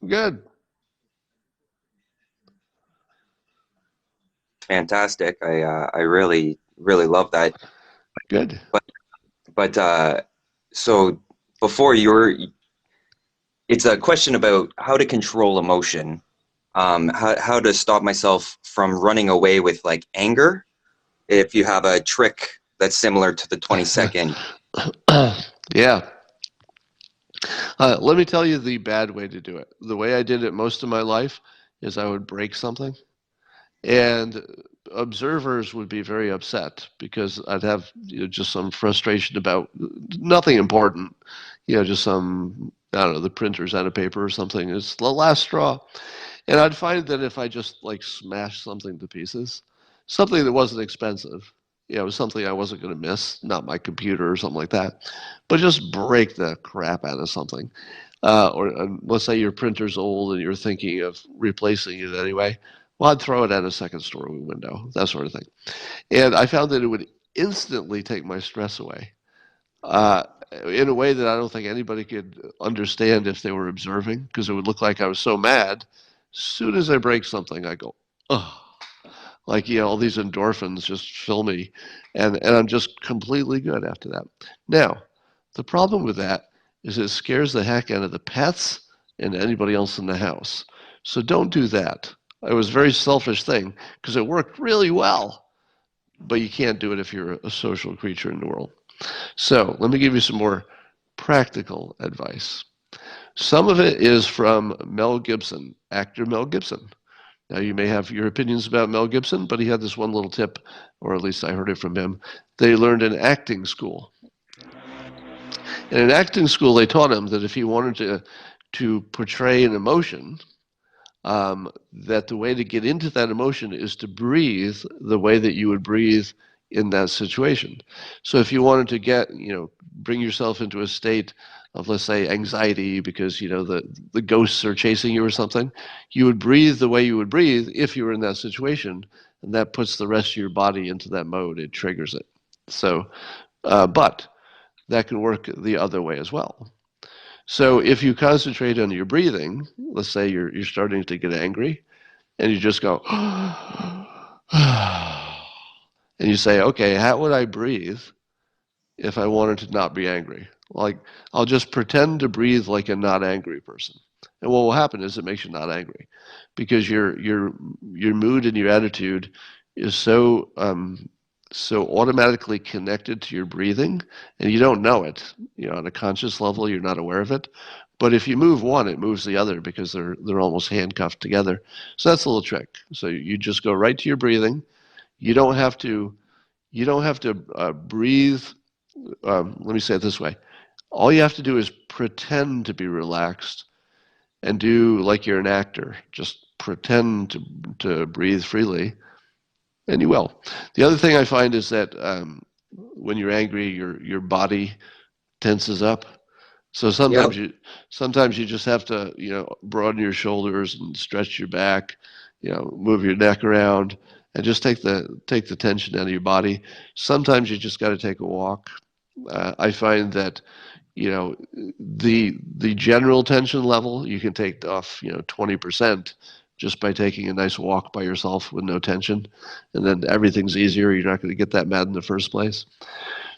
Good. fantastic. I really really love that. Good. But but so before you're, it's a question about how to control emotion. How to stop myself from running away with like anger. If you have a trick that's similar to the 20-second. Yeah. Let me tell you the bad way to do it. The way I did it most of my life is I would break something, and observers would be very upset because I'd have just some frustration about nothing important, just some, I don't know, the printer's out of paper or something. It's the last straw. And I'd find that if I just like smashed something to pieces, something that wasn't expensive, it was something I wasn't going to miss, not my computer or something like that, but just break the crap out of something. Or let's say your printer's old and you're thinking of replacing it anyway. Well, I'd throw it at a second story window, that sort of thing. And I found that it would instantly take my stress away, uh, in a way that I don't think anybody could understand if they were observing, because it would look like I was so mad. As soon as I break something, I go, oh, like, all these endorphins just fill me, and I'm just completely good after that. Now, the problem with that is it scares the heck out of the pets and anybody else in the house. So don't do that. It was a very selfish thing because it worked really well, but you can't do it if you're a social creature in the world. So let me give you some more practical advice. Some of it is from Mel Gibson, actor Mel Gibson. Now, you may have your opinions about Mel Gibson, but he had this one little tip, or at least I heard it from him, that he learned in acting school. And in acting school, they taught him that if he wanted to portray an emotion, that the way to get into that emotion is to breathe the way that you would breathe in that situation. So if you wanted to bring yourself into a state of, let's say, anxiety because the ghosts are chasing you or something, you would breathe the way you would breathe if you were in that situation, and that puts the rest of your body into that mode. It triggers it. So, but that can work the other way as well. So if you concentrate on your breathing, let's say you're starting to get angry, and you just go, and you say, okay, how would I breathe if I wanted to not be angry? Like, I'll just pretend to breathe like a not angry person. And what will happen is it makes you not angry, because your mood and your attitude is so automatically connected to your breathing, and you don't know it. On a conscious level, you're not aware of it. But if you move one, it moves the other because they're almost handcuffed together. So that's a little trick. So you just go right to your breathing. You don't have to. You don't have to breathe. Let me say it this way: all you have to do is pretend to be relaxed and do like you're an actor. Just pretend to breathe freely, and you will. The other thing I find is that when you're angry, your body tenses up. So Yep. sometimes you just have to broaden your shoulders and stretch your back, move your neck around, and just take the tension out of your body. Sometimes you just got to take a walk. I find that the general tension level you can take off 20% just by taking a nice walk by yourself with no tension, and then everything's easier. You're not going to get that mad in the first place.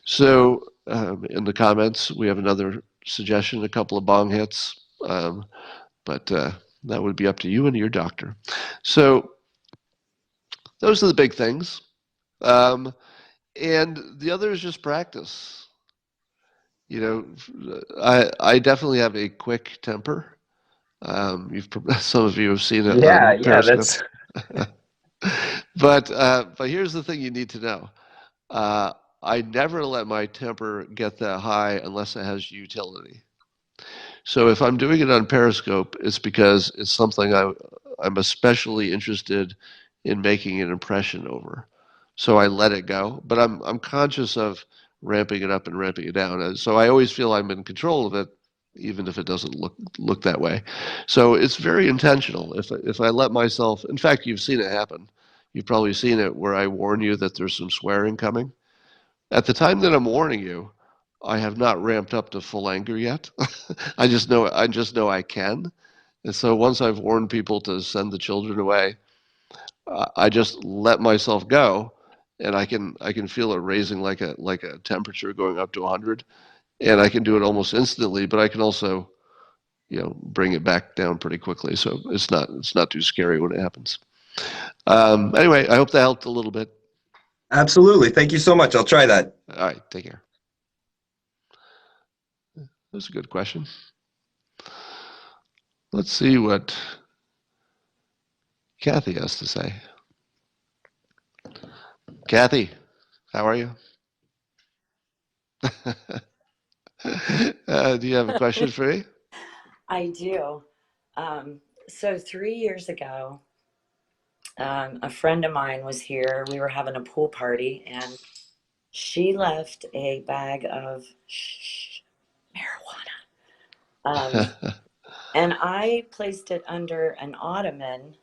So in the comments, we have another suggestion, a couple of bong hits, but that would be up to you and your doctor. So those are the big things. Um, and the other is just practice. You I definitely have a quick temper. You've some of you have seen it Yeah, on yeah, Periscope. that's But here's the thing you need to know. Uh, I never let my temper get that high unless it has utility. So if I'm doing it on Periscope, it's because it's something I'm especially interested in making an impression over. So I let it go, but I'm conscious of ramping it up and ramping it down. And so I always feel I'm in control of it, even if it doesn't look that way. So it's very intentional. If I let myself, in fact, you've seen it happen. You've probably seen it where I warn you that there's some swearing coming. At the time that I'm warning you, I have not ramped up to full anger yet. I just know I can. And so once I've warned people to send the children away, I just let myself go, and I can feel it raising like a temperature going up to 100, and I can do it almost instantly. But I can also bring it back down pretty quickly, so it's not too scary when it happens. Anyway, I hope that helped a little bit. Absolutely. Thank you so much. I'll try that. All right, take care. That's a good question. Let's see what Kathy has to say. Kathy, how are you? Do you have a question for me? I do. So 3 years ago, a friend of mine was here. We were having a pool party, and she left a bag of marijuana. And I placed it under an ottoman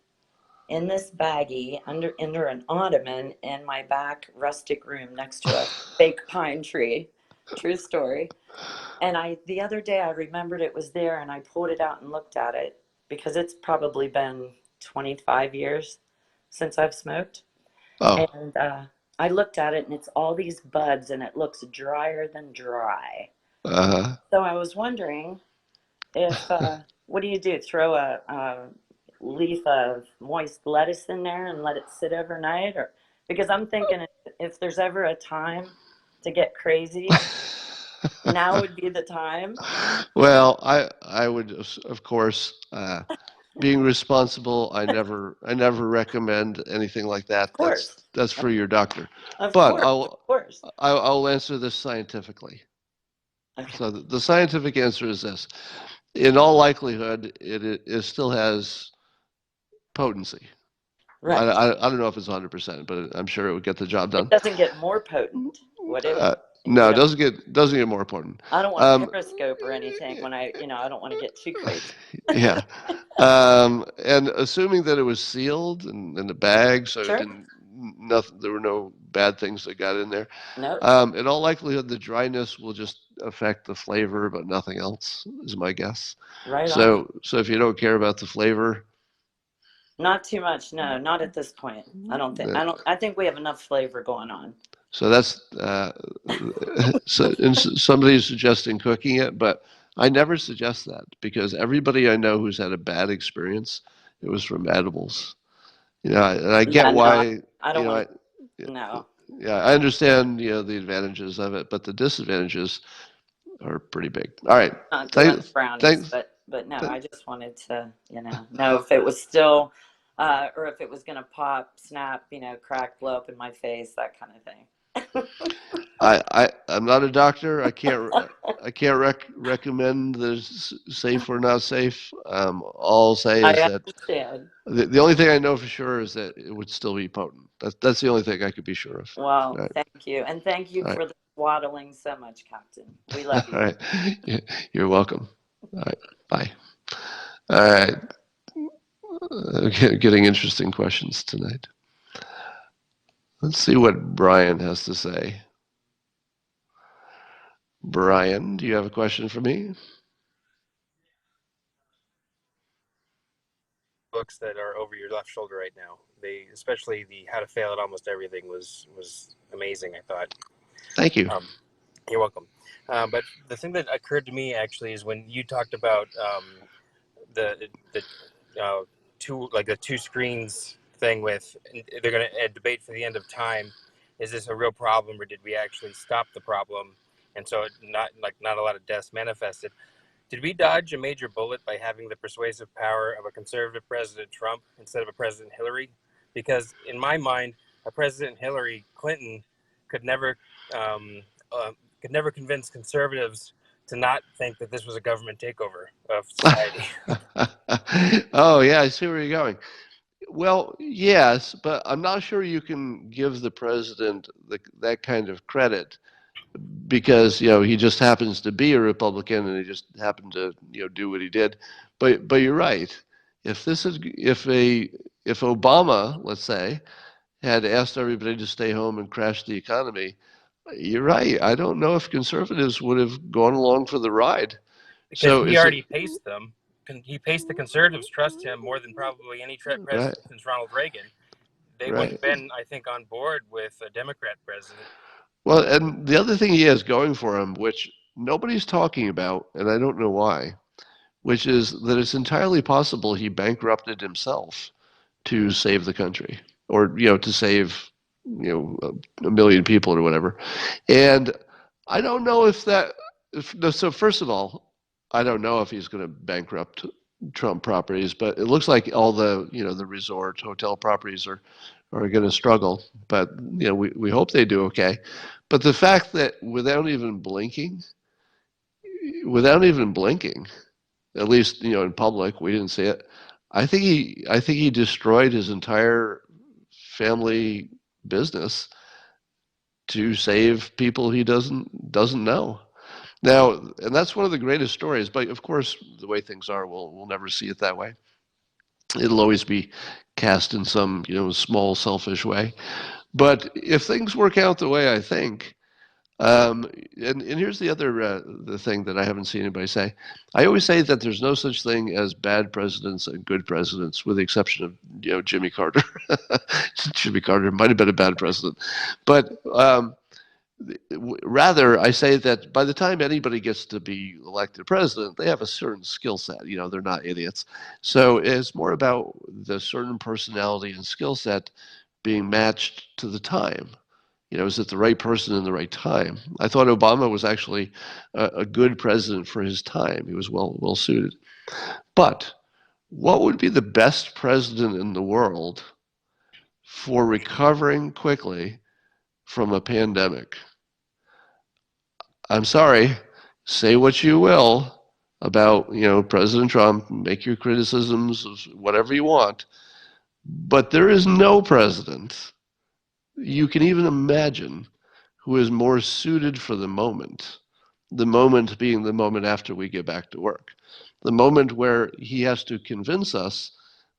in this baggie, under an ottoman in my back rustic room next to a fake pine tree. True story. And the other day I remembered it was there, and I pulled it out and looked at it because it's probably been 25 years since I've smoked. Oh, And I looked at it, and it's all these buds, and it looks drier than dry. uh-huh. So I was wondering if, what do you do? Throw a leaf of moist lettuce in there and let it sit overnight? Or because I'm thinking if there's ever a time to get crazy, now would be the time. Well, I would of course, being responsible. I never recommend anything like Of that. That's course. that's for your doctor. Of But course. Of I'll course. I'll, I'll answer this scientifically. Okay. So the scientific answer is this: in all likelihood, it still has potency. Right. I don't know if it's 100%, but I'm sure it would get the job It done. doesn't get more potent, would it? Uh, You no, it don't, doesn't get more important. I don't want to Um, periscope or anything when I don't want to get too crazy. yeah, and assuming that it was sealed in a bag, so it Sure. didn't nothing. There were no bad things that got in there. Nope. In all likelihood, the dryness will just affect the flavor, but nothing else, is my guess. Right on. So if you don't care about the flavor, Not too much. No, not at this point. I think we have enough flavor going on. so that's so and somebody's suggesting cooking it, but I never suggest that because everybody I know who's had a bad experience, it was from edibles. And I Yeah, get no, why. I You don't know, want I, to. No, yeah, I understand. The advantages of it, but the disadvantages are pretty big. All right, not doing the thanks, brownies, thanks. but no, I just wanted to, know if it was still, or if it was gonna pop, snap, crack, blow up in my face, that kind of thing. I'm not a doctor. I can't recommend the safe or not safe. All I'll say is I that understand. the only thing I know for sure is that it would still be potent. That's the only thing I could be sure of. All Well, right, thank you, and thank you all right, for the swaddling so much, Captain. We love all you. right. You're welcome. All right, bye. All right, getting interesting questions tonight. Let's see what Brian has to say. Brian, do you have a question for me? Books that are over your left shoulder right now. Especially the How to Fail at Almost Everything was amazing. I thought. Thank you. You're welcome. But the thing that occurred to me actually is when you talked about the the two screens thing with they're going to debate for the end of time. Is this a real problem, or did we actually stop the problem? And so not a lot of deaths manifested. Did we dodge a major bullet by having the persuasive power of a conservative President Trump instead of a President Hillary? Because in my mind, a President Hillary Clinton could never um, could never convince conservatives to not think that this was a government takeover of society. Oh, yeah, I see where you're going. Well, yes, but I'm not sure you can give the president that kind of credit because he just happens to be a Republican and he just happened to do what he did. But you're right. If Obama, let's say, had asked everybody to stay home and crash the economy, you're right. I don't know if conservatives would have gone along for the ride. Because So he is it already paced them. He paced the conservatives trust him more than probably any right? president since Ronald Reagan. they would Right. have been, I think, on board with a Democrat president. Well, and the other thing he has going for him, which nobody's talking about, and I don't know why, which is that it's entirely possible he bankrupted himself to save the country, or to save a million people or whatever. And I don't know if that. So first of all, I don't know if he's going to bankrupt Trump properties, but it looks like all the the resort hotel properties are going to struggle. But we hope they do okay. But the fact that without even blinking, at least in public, we didn't see it. I think he destroyed his entire family business to save people he doesn't know. Now, and that's one of the greatest stories. But of course, the way things are, we'll never see it that way. It'll always be cast in some small selfish way. But if things work out the way I think, um, and here's the other the thing that I haven't seen anybody say. I always say that there's no such thing as bad presidents and good presidents, with the exception of Jimmy Carter. Jimmy Carter might have been a bad president, but rather I say that by the time anybody gets to be elected president, they have a certain skill set. They're not idiots. So it's more about the certain personality and skill set being matched to the time. Is it the right person in the right time? I thought Obama was actually a good president for his time. He was well suited. But what would be the best president in the world for recovering quickly from a pandemic? I'm sorry, say what you will about President Trump, make your criticisms of whatever you want, but there is no president you can even imagine who is more suited for the moment being the moment after we get back to work, the moment where he has to convince us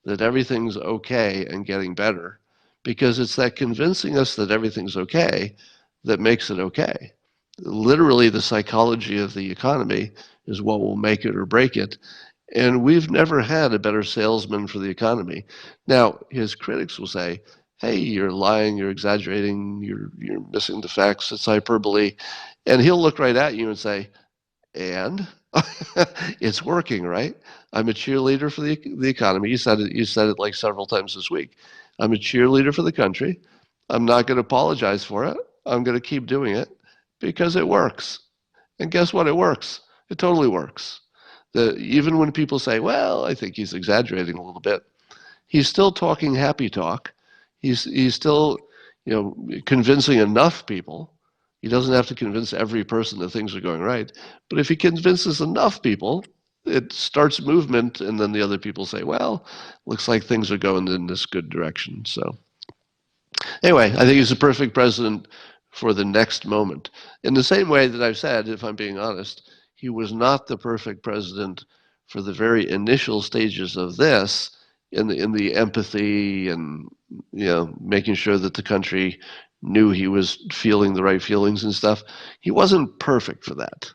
that everything's okay and getting better, because it's that convincing us that everything's okay that makes it okay. Literally, the psychology of the economy is what will make it or break it. And we've never had a better salesman for the economy. Now, his critics will say, hey, you're lying, you're exaggerating, you're missing the facts, it's hyperbole. And he'll look right at you and say, and it's working, right? I'm a cheerleader for the economy. You said it like several times this week. I'm a cheerleader for the country. I'm not going to apologize for it. I'm going to keep doing it because it works. And guess what? It works. It totally works. Even when people say, well, I think he's exaggerating a little bit, he's still talking happy talk. He's still, convincing enough people. He doesn't have to convince every person that things are going right. But if he convinces enough people, it starts movement, and then the other people say, well, looks like things are going in this good direction. So anyway, I think he's a perfect president for the next moment. In the same way that I've said, if I'm being honest, he was not the perfect president for the very initial stages of this, in the empathy and making sure that the country knew he was feeling the right feelings and stuff. He wasn't perfect for that.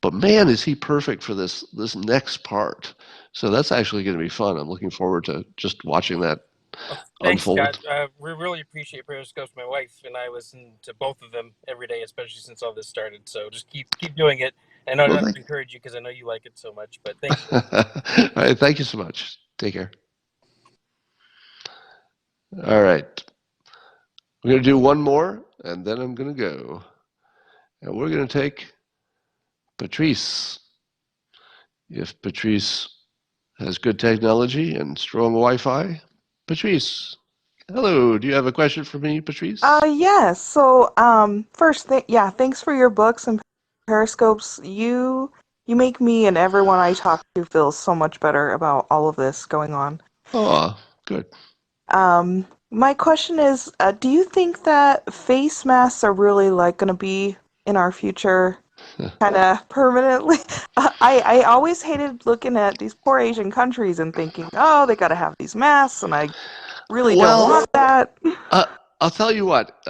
But man, is he perfect for this next part. So that's actually going to be fun. I'm looking forward to just watching that Well, thanks, Scott. unfold. We really appreciate Periscopes. My wife and I listen to both of them every day, especially since all this started. So just keep doing it. And I Well, don't thank encourage you because I know you like it so much. But thank you. All right, thank you so much. Take care. All right. We're going to do one more, and then I'm going to go. And we're going to take Patrice. If Patrice has good technology and strong Wi-Fi. Patrice, hello. Do you have a question for me, Patrice? Yes. So, first, yeah, thanks for your books and periscopes. You make me and everyone I talk to feel so much better about all of this going on. Oh, good. My question is, do you think that face masks are really like going to be in our future, kind of permanently? I always hated looking at these poor Asian countries and thinking, oh, they got to have these masks, and I really don't Well, want that. uh, I'll tell you what.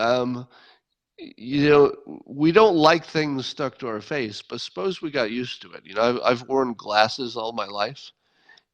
We don't like things stuck to our face, but suppose we got used to it. I've worn glasses all my life,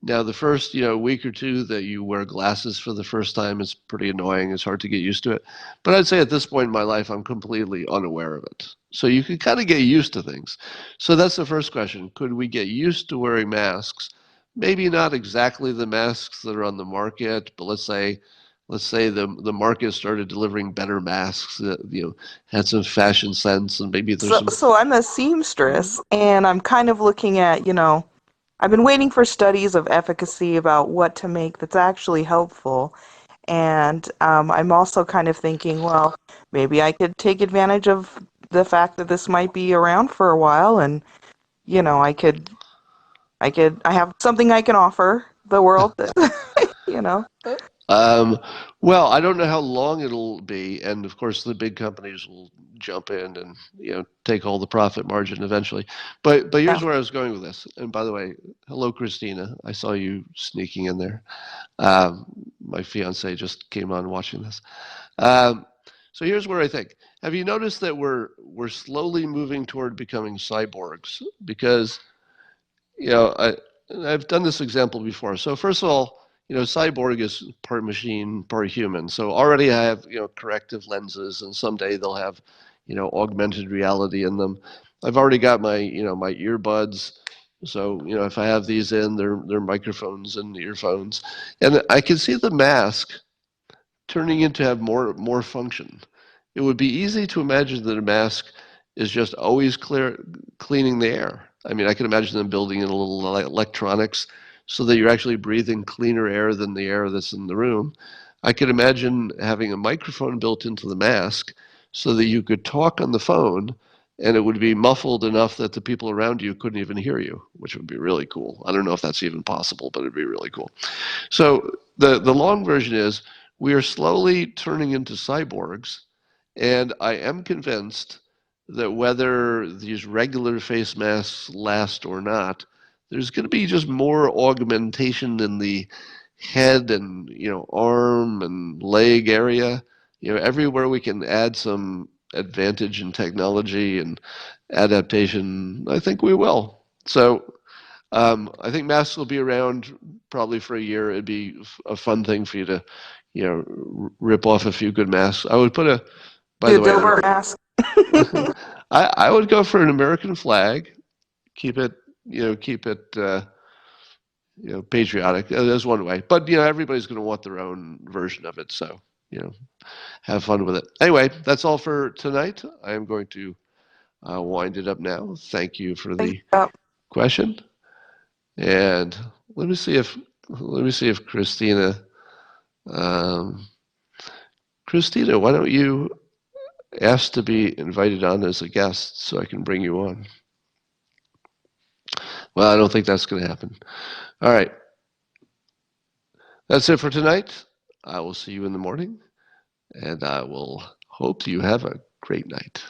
Now, the first week or two that you wear glasses for the first time is pretty annoying. It's hard to get used to it. But I'd say at this point in my life, I'm completely unaware of it. So you can kind of get used to things. So that's the first question. Could we get used to wearing masks? Maybe not exactly the masks that are on the market, but let's say the market started delivering better masks that had some fashion sense, and maybe there's some. So I'm a seamstress, and I'm kind of looking at, I've been waiting for studies of efficacy about what to make that's actually helpful. And I'm also kind of thinking, well, maybe I could take advantage of the fact that this might be around for a while, and I have something I can offer the world that, you know. Um, well, I don't know how long it'll be, and of course the big companies will jump in and take all the profit margin eventually. But Yeah. here's where I was going with this. And by the way, hello Christina. I saw you sneaking in there. My fiance just came on watching this. Um, so here's where I think. Have you noticed that we're slowly moving toward becoming cyborgs? Because I've done this example before. So first of all, cyborg is part machine, part human. So already I have corrective lenses, and someday they'll have augmented reality in them. I've already got my my earbuds. So if I have these in, they're microphones and earphones, and I can see the mask turning into have more function. It would be easy to imagine that a mask is just always cleaning the air. I mean, I can imagine them building in a little electronics so that you're actually breathing cleaner air than the air that's in the room. I could imagine having a microphone built into the mask so that you could talk on the phone and it would be muffled enough that the people around you couldn't even hear you, which would be really cool. I don't know if that's even possible, but it'd be really cool. So the long version is we are slowly turning into cyborgs, and I am convinced that whether these regular face masks last or not, there's going to be just more augmentation in the head and arm and leg area. Everywhere we can add some advantage in technology and adaptation, I think we will. So I think masks will be around probably for a year. It'd be a fun thing for you to, rip off a few good masks. I would put a, by The the way, Dilbert mask. I would go for an American flag. Keep it, keep it, patriotic. That's one way. But everybody's going to want their own version of it. So have fun with it. Anyway, that's all for tonight. I am going to wind it up now. Thank you for Thanks. the question. And let me see if Christina, um, Christina, why don't you ask to be invited on as a guest so I can bring you on? Well, I don't think that's going to happen. All right. That's it for tonight. I will see you in the morning, and I will hope you have a great night.